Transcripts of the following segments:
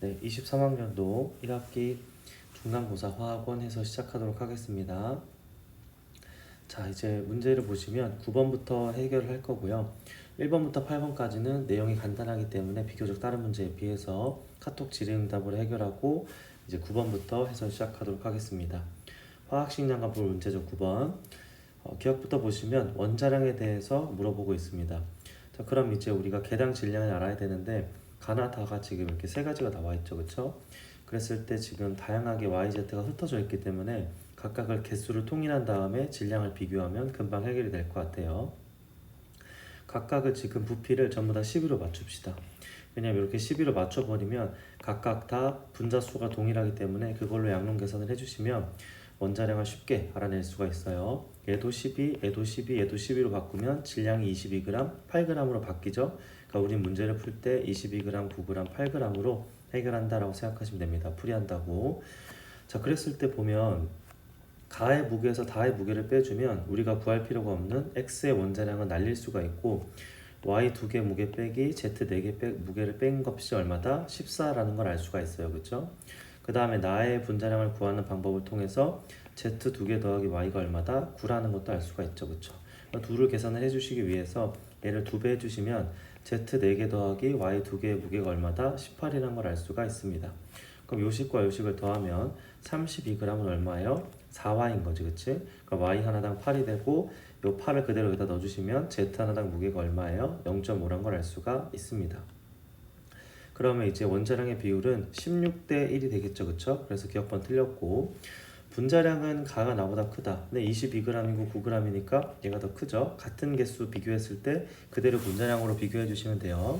네, 23학년도 1학기 중간고사 화학원 해서 시작하도록 하겠습니다. 자, 이제 문제를 보시면 9번부터 해결을 할 거고요. 1번부터 8번까지는 내용이 간단하기 때문에 비교적 다른 문제에 비해서 카톡 질의응답으로 해결하고 이제 9번부터 해서 시작하도록 하겠습니다. 화학식량과 물 문제죠. 9번. 기억부터 보시면 원자량에 대해서 물어보고 있습니다. 자, 그럼 이제 우리가 개당 질량을 알아야 되는데 가나 다가 지금 이렇게 세 가지가 나와 있죠, 그렇죠? 그랬을 때 지금 다양하게 YZ가 흩어져 있기 때문에 각각을 개수를 통일한 다음에 질량을 비교하면 금방 해결이 될 것 같아요. 각각을 지금 부피를 전부 다 12로 맞춥시다. 왜냐면 이렇게 12로 맞춰버리면 각각 다 분자수가 동일하기 때문에 그걸로 양론 계산을 해주시면 원자량을 쉽게 알아낼 수가 있어요. 얘도 12, 얘도 12, 얘도 12로 바꾸면 질량이 22g, 8g으로 바뀌죠. 그러니까 우리 문제를 풀 때 22g, 9g, 8g으로 해결한다라고 생각하시면 됩니다. 풀이한다고. 자, 그랬을 때 보면 가의 무게에서 다의 무게를 빼주면 우리가 구할 필요가 없는 X의 원자량은 날릴 수가 있고 Y 2개 무게 빼기 Z 4개 무게를 뺀 값이 얼마다? 14라는 걸 알 수가 있어요. 그렇죠? 그 다음에 나의 분자량을 구하는 방법을 통해서 Z 2개 더하기 Y가 얼마다? 9라는 것도 알 수가 있죠. 그렇죠? 둘을 계산을 해주시기 위해서 얘를 2배 해주시면 Z 4개 더하기 Y 2개의 무게가 얼마다? 18이라는 걸 알 수가 있습니다. 그럼 요식과 요식을 더하면 32g은 얼마예요? 4Y인 거지, 그치? 그럼 Y 하나당 8이 되고 요 8을 그대로 여기다 넣어주시면 Z 하나당 무게가 얼마예요? 0.5란 걸 알 수가 있습니다. 그러면 이제 원자량의 비율은 16대 1이 되겠죠, 그쵸? 그래서 기억번 틀렸고 분자량은 가가 나보다 크다. 근데 22g이고 9g이니까 얘가 더 크죠? 같은 개수 비교했을 때 그대로 분자량으로 비교해 주시면 돼요.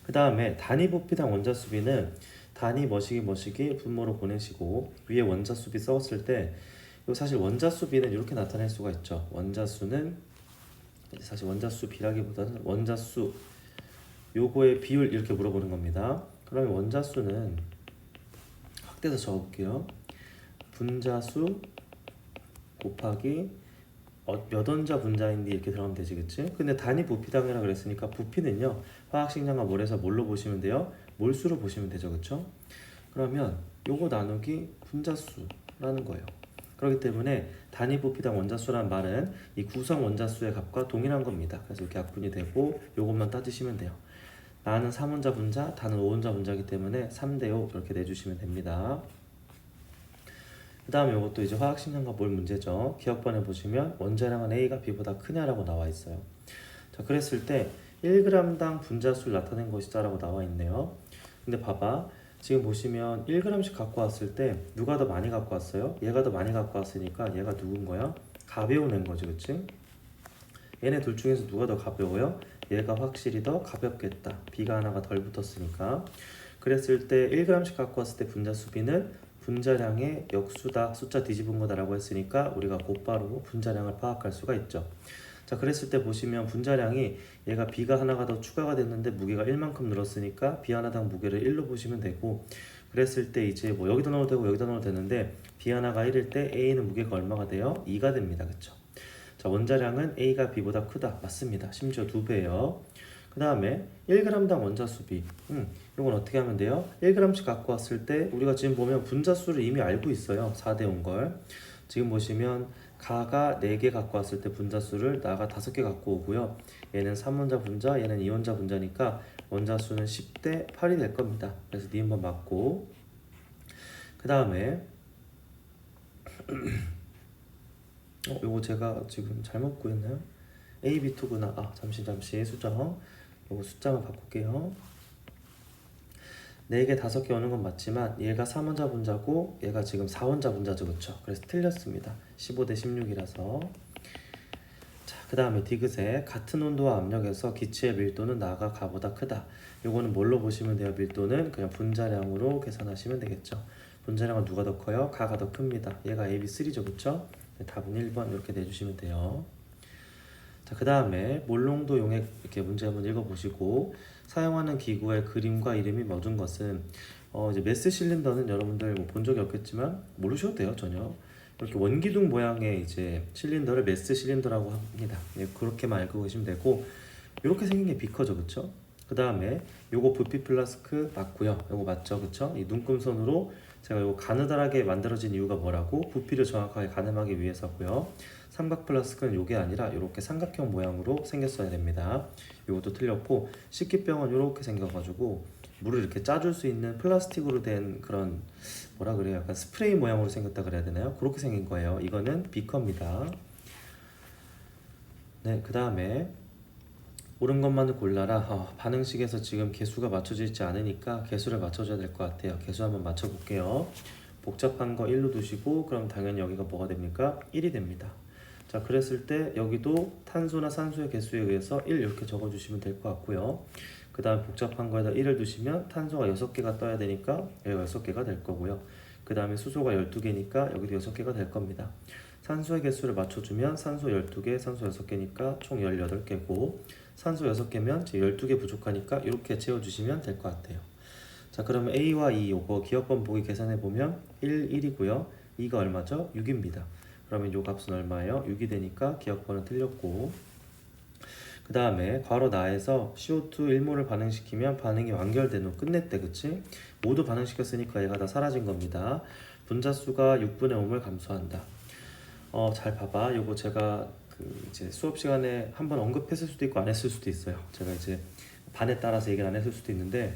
그 다음에 단위 부피당 원자 수비는 단위 머시기 분모로 보내시고 위에 원자 수비 썼을 때 사실 원자 수비는 이렇게 나타낼 수가 있죠. 원자 수는 사실 원자 수 비라기보다는 원자 수 요거의 비율 이렇게 물어보는 겁니다. 그러면 원자 수는 확대해서 적어볼게요. 분자수 곱하기 몇 원자 분자인데 이렇게 들어가면 되지, 그치? 근데 단위 부피당이라 그랬으니까 부피는요 화학식량과 몰에서 뭘로 보시면 돼요? 몰수로 보시면 되죠, 그쵸? 그러면 요거 나누기 분자수라는 거예요. 그렇기 때문에 단위 부피당 원자수란 말은 이 구성 원자수의 값과 동일한 겁니다. 그래서 이렇게 약분이 되고 요것만 따지시면 돼요. 나는 3원자 분자, 다는 5원자 분자이기 때문에 3대5 이렇게 내주시면 됩니다. 그 다음에 이것도 이제 화학식량과 몰 문제죠. 기억번에 보시면 원자량은 A가 B보다 크냐라고 나와 있어요. 자, 그랬을 때 1g당 분자수를 나타낸 것이다 라고 나와 있네요. 근데 봐봐. 지금 보시면 1g씩 갖고 왔을 때 누가 더 많이 갖고 왔어요? 얘가 더 많이 갖고 왔으니까 얘가 누군 거야? 가벼운 애인 거지, 그치? 얘네 둘 중에서 누가 더 가벼워요? 얘가 확실히 더 가볍겠다. B가 하나가 덜 붙었으니까. 그랬을 때 1g씩 갖고 왔을 때 분자수 B는 분자량의 역수다, 숫자 뒤집은 거다라고 했으니까 우리가 곧바로 분자량을 파악할 수가 있죠. 자, 그랬을 때 보시면 분자량이 얘가 B가 하나가 더 추가가 됐는데 무게가 1만큼 늘었으니까 B 하나당 무게를 1로 보시면 되고 그랬을 때 이제 뭐 여기다 넣어도 되고 여기다 넣어도 되는데 B 하나가 1일 때 A는 무게가 얼마가 돼요? 2가 됩니다. 그쵸? 자, 원자량은 A가 B보다 크다. 맞습니다. 심지어 2배예요. 그 다음에 1g당 원자 수비. 이건 어떻게 하면 돼요? 1g씩 갖고 왔을 때 우리가 지금 보면 분자수를 이미 알고 있어요. 4대 5인 걸. 지금 보시면 가가 4개 갖고 왔을 때 분자수를 나가 5개 갖고 오고요. 얘는 3원자 분자, 얘는 2원자 분자니까 원자수는 10대 8이 될 겁니다. 그래서 니은번 맞고 그 다음에 요거 제가 지금 잘못 구했나요? AB2구나. 잠시 수정. 요거 숫자만 바꿀게요. 4개, 5개 오는 건 맞지만 얘가 3원자 분자고 얘가 지금 4원자 분자죠, 그쵸? 그래서 틀렸습니다. 15대 16이라서. 자, 그 다음에 디귿에 같은 온도와 압력에서 기체의 밀도는 나가 가보다 크다. 요거는 뭘로 보시면 돼요? 밀도는 그냥 분자량으로 계산하시면 되겠죠. 분자량은 누가 더 커요? 가가 더 큽니다. 얘가 AB3죠, 그쵸? 답은 1번 이렇게 내주시면 돼요. 자, 그 다음에 몰농도 용액 이렇게 문제 한번 읽어보시고 사용하는 기구의 그림과 이름이 모든 것은 이제 메스 실린더는 여러분들 뭐 본 적이 없겠지만 모르셔도 돼요. 전혀. 이렇게 원기둥 모양의 이제 실린더를 메스 실린더라고 합니다. 네, 그렇게만 알고 계시면 되고 이렇게 생긴 게 비커죠, 그쵸? 그 그 다음에 요거 부피 플라스크 맞고요. 요거 맞죠, 그쵸? 이 눈금선으로 제가 요거 가느다랗게 만들어진 이유가 뭐라고? 부피를 정확하게 가늠하기 위해서고요. 삼각 플라스크는 요게 아니라 이렇게 삼각형 모양으로 생겼어야 됩니다. 요것도 틀렸고, 식기병은 이렇게 생겨가지고 물을 이렇게 짜줄 수 있는 플라스틱으로 된 그런 뭐라 그래요? 약간 스프레이 모양으로 생겼다 그래야 되나요? 그렇게 생긴 거예요. 이거는 비커입니다. 네, 그 다음에 옳은 것만을 골라라. 반응식에서 지금 개수가 맞춰져 있지 않으니까 개수를 맞춰줘야 될 것 같아요. 개수 한번 맞춰볼게요. 복잡한 거 1로 두시고 그럼 당연히 여기가 뭐가 됩니까? 1이 됩니다. 자, 그랬을 때 여기도 탄소나 산소의 개수에 의해서 1 이렇게 적어주시면 될 것 같고요. 그 다음 복잡한 거에다 1을 두시면 탄소가 6개가 떠야 되니까 여기가 6개가 될 거고요. 그 다음에 수소가 12개니까 여기도 6개가 될 겁니다. 산소의 개수를 맞춰주면 산소 12개, 산소 6개니까 총 18개고 산소 6개면 12개 부족하니까 이렇게 채워주시면 될 것 같아요. 자, 그러면 A와 E 요거 기억번 보기 계산해보면 1, 1이고요. E가 얼마죠? 6입니다. 그러면 요 값은 얼마예요? 6이 되니까 기억번은 틀렸고, 그 다음에 괄호 나에서 CO2 1몰을 반응시키면 반응이 완결된 후 끝냈대, 그치? 모두 반응시켰으니까 얘가 다 사라진 겁니다. 분자수가 6분의 5몰 감소한다. 잘 봐봐. 요거 제가 이제 수업 시간에 한번 언급했을 수도 있고 안 했을 수도 있어요. 제가 이제 반에 따라서 얘기를 안 했을 수도 있는데,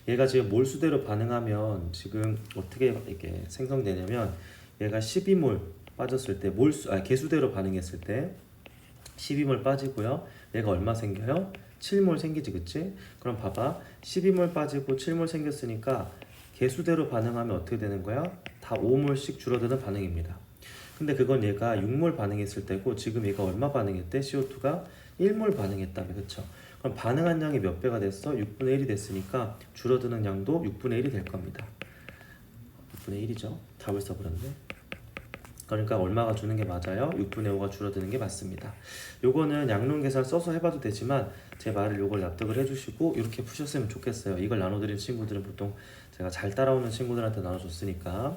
얘가 지금 몰수대로 반응하면 지금 어떻게 이게 생성되냐면, 얘가 12몰 빠졌을 때 개수대로 반응했을 때 12몰 빠지고요. 얘가 얼마 생겨요? 7몰 생기지, 그치? 그럼 봐봐. 12몰 빠지고 7몰 생겼으니까 개수대로 반응하면 어떻게 되는 거야? 다 5몰씩 줄어드는 반응입니다. 근데 그건 얘가 6몰 반응했을 때고 지금 얘가 얼마 반응했대? CO2가 1몰 반응했다며, 그쵸? 그럼 반응한 양이 몇 배가 됐어? 6분의 1이 됐으니까 줄어드는 양도 6분의 1이 될 겁니다. 6분의 1이죠. 답을 써버렸네. 그러니까 얼마가 주는 게 맞아요? 6분의 5가 줄어드는 게 맞습니다. 요거는 양론 계산 써서 해봐도 되지만 제 말을 요걸 납득을 해주시고 이렇게 푸셨으면 좋겠어요. 이걸 나눠드린 친구들은 보통 제가 잘 따라오는 친구들한테 나눠줬으니까.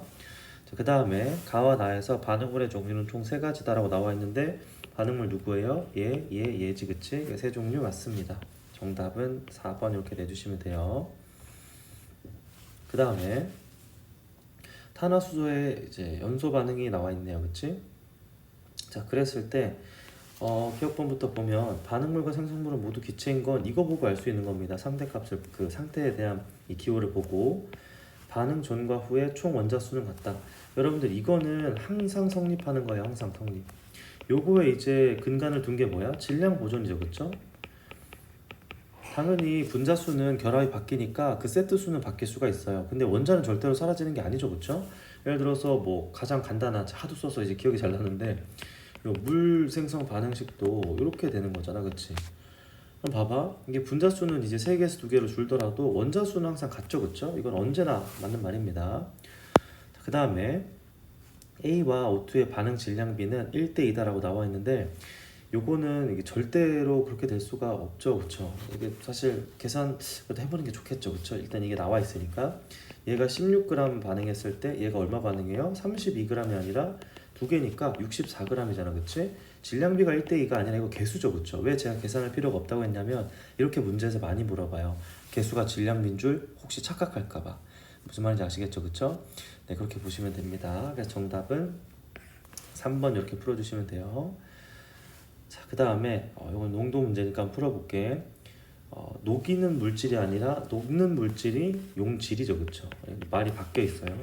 그 다음에 가와 나에서 반응물의 종류는 총 3가지다라고 나와 있는데 반응물 누구예요? 얘지, 그치? 세 종류 맞습니다. 정답은 4번 이렇게 내주시면 돼요. 그 다음에 탄화수소의 이제 연소 반응이 나와 있네요, 그치? 자, 그랬을 때 기억본부터 보면 반응물과 생성물은 모두 기체인 건 이거 보고 알 수 있는 겁니다. 상대값을 그 상태에 대한 이 기호를 보고 반응 전과 후에 총 원자수는 같다. 여러분들 이거는 항상 성립하는 거예요. 항상 성립. 요거에 이제 근간을 둔 게 뭐야? 질량 보존이죠, 그쵸? 당연히 분자수는 결합이 바뀌니까 그 세트 수는 바뀔 수가 있어요. 근데 원자는 절대로 사라지는 게 아니죠, 그쵸? 예를 들어서 뭐 가장 간단한, 하도 써서 이제 기억이 잘 나는데 물 생성 반응식도 이렇게 되는 거잖아, 그치? 그럼 봐봐, 이게 분자수는 이제 3개에서 2개로 줄더라도 원자수는 항상 같죠, 그쵸? 이건 언제나 맞는 말입니다. 그 다음에 A와 O2의 반응 질량비는 1대2다라고 나와 있는데 요거는 이게 절대로 그렇게 될 수가 없죠, 그쵸? 이게 사실 계산 해보는 게 좋겠죠, 그쵸? 일단 이게 나와 있으니까 얘가 16g 반응했을 때 얘가 얼마 반응해요? 32g이 아니라 2개니까 64g이잖아, 그치? 질량비가 1대2가 아니라 이거 개수죠, 그쵸? 왜 제가 계산할 필요가 없다고 했냐면 이렇게 문제에서 많이 물어봐요. 개수가 질량비인 줄 혹시 착각할까봐. 무슨 말인지 아시겠죠, 그쵸? 네, 그렇게 보시면 됩니다. 그래서 정답은 3번 이렇게 풀어주시면 돼요. 자, 그 다음에 이건 농도 문제니까 한번 풀어볼게. 녹이는 물질이 아니라 녹는 물질이 용질이죠, 그쵸? 말이 바뀌어 있어요.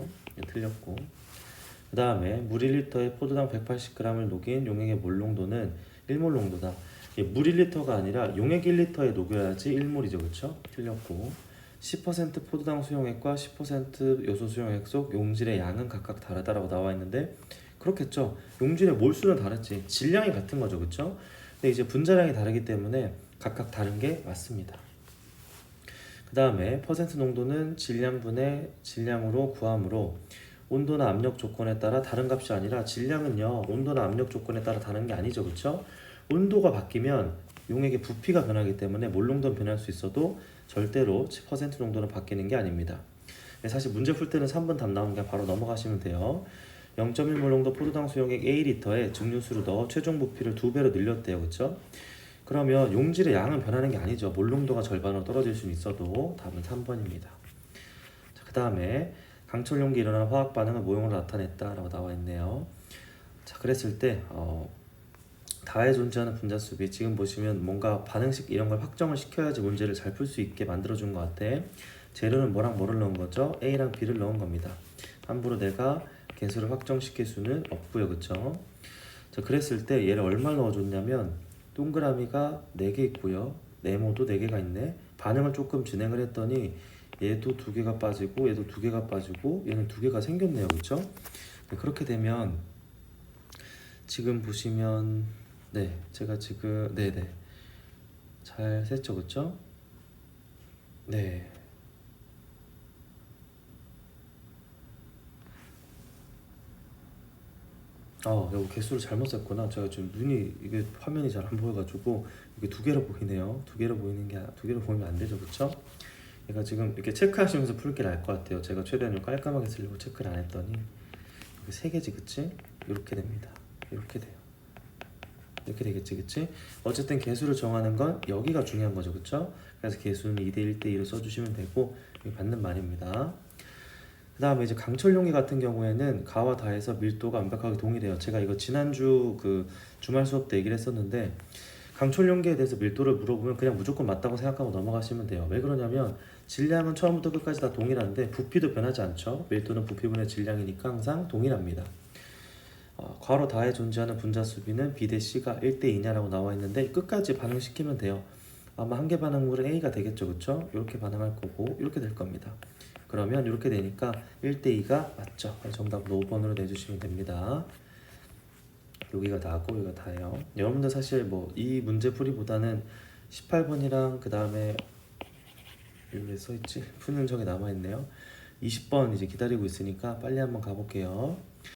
틀렸고. 그 다음에 물 1리터에 포도당 180g을 녹인 용액의 몰 농도는 1몰 농도다. 물 1리터가 아니라 용액 1리터에 녹여야지 1몰이죠, 그쵸? 틀렸고. 10% 포도당 수용액과 10% 요소 수용액 속 용질의 양은 각각 다르다라고 나와 있는데 그렇겠죠. 용질의 몰수는 다르지. 질량이 같은 거죠, 그쵸? 근데 이제 분자량이 다르기 때문에 각각 다른 게 맞습니다. 그 다음에 퍼센트 농도는 질량분의 질량으로 구함으로 온도나 압력 조건에 따라 다른 값이 아니라 질량은요 온도나 압력 조건에 따라 다른 게 아니죠, 그쵸? 온도가 바뀌면 용액의 부피가 변하기 때문에 몰 농도는 변할 수 있어도 절대로 퍼센트 농도는 바뀌는 게 아닙니다. 사실 문제 풀 때는 3번 답 나오는 게 바로 넘어가시면 돼요. 0.1몰 농도 포도당 수용액 A리터에 증류수를 넣어 최종 부피를 2배로 늘렸대요, 그쵸? 그러면 용질의 양은 변하는 게 아니죠. 몰농도가 절반으로 떨어질 수는 있어도 답은 3번입니다. 그 다음에 강철 용기에 일어나는 화학 반응을 모형으로 나타냈다라고 나와 있네요. 자, 그랬을 때 다에 존재하는 분자수비, 지금 보시면 뭔가 반응식 이런 걸 확정을 시켜야지 문제를 잘 풀 수 있게 만들어준 것 같아. 재료는 뭐랑 뭐를 넣은 거죠? A랑 B를 넣은 겁니다. 함부로 내가 개수를 확정시킬 수는 없고요, 그쵸? 자, 그랬을 때 얘를 얼마를 넣어줬냐면 동그라미가 4개 있고요, 네모도 4개가 있네. 반응을 조금 진행을 했더니 얘도 2개가 빠지고 얘도 2개가 빠지고 얘는 2개가 생겼네요, 그쵸? 네, 그렇게 되면 지금 보시면 제가 지금 네네 잘 셌죠, 그쵸? 네. 여기 개수를 잘못 셌구나. 제가 지금 눈이 이게 화면이 잘 안 보여가지고 이게 2개로 보이네요. 2개로 보이는 게 2개로 보이면 안 되죠, 그쵸? 얘가 지금 이렇게 체크하시면서 풀 게 나을 것 같아요. 제가 최대한 좀 깔끔하게 쓰려고 체크를 안 했더니 이게 3개지, 그치? 이렇게 됩니다. 이렇게 돼요. 이렇게 되겠지, 그치? 어쨌든 개수를 정하는 건 여기가 중요한 거죠, 그쵸? 그래서 개수는 2대 1대 2로 써주시면 되고, 이게 맞는 말입니다. 그 다음에 이제 강철 용기 같은 경우에는 가와 다에서 밀도가 완벽하게 동일해요. 제가 이거 지난주 그 주말 수업 때 얘기를 했었는데, 강철 용기에 대해서 밀도를 물어보면 그냥 무조건 맞다고 생각하고 넘어가시면 돼요. 왜 그러냐면 질량은 처음부터 끝까지 다 동일한데 부피도 변하지 않죠. 밀도는 부피분의 질량이니까 항상 동일합니다. 괄호 다에 존재하는 분자 수비는 B 대 C가 1대 2냐라고 나와 있는데 끝까지 반응시키면 돼요. 아마 한 개 반응물은 A가 되겠죠, 그쵸? 이렇게 반응할 거고 이렇게 될 겁니다. 그러면 이렇게 되니까 1대 2가 맞죠. 정답은 5번으로 내주시면 됩니다. 여기가 다고 여기가 다예요. 여러분들 사실 뭐 이 문제 풀이보다는 18번이랑 그 다음에 여기 써있지? 푸는 적이 남아있네요. 20번 이제 기다리고 있으니까 빨리 한번 가볼게요.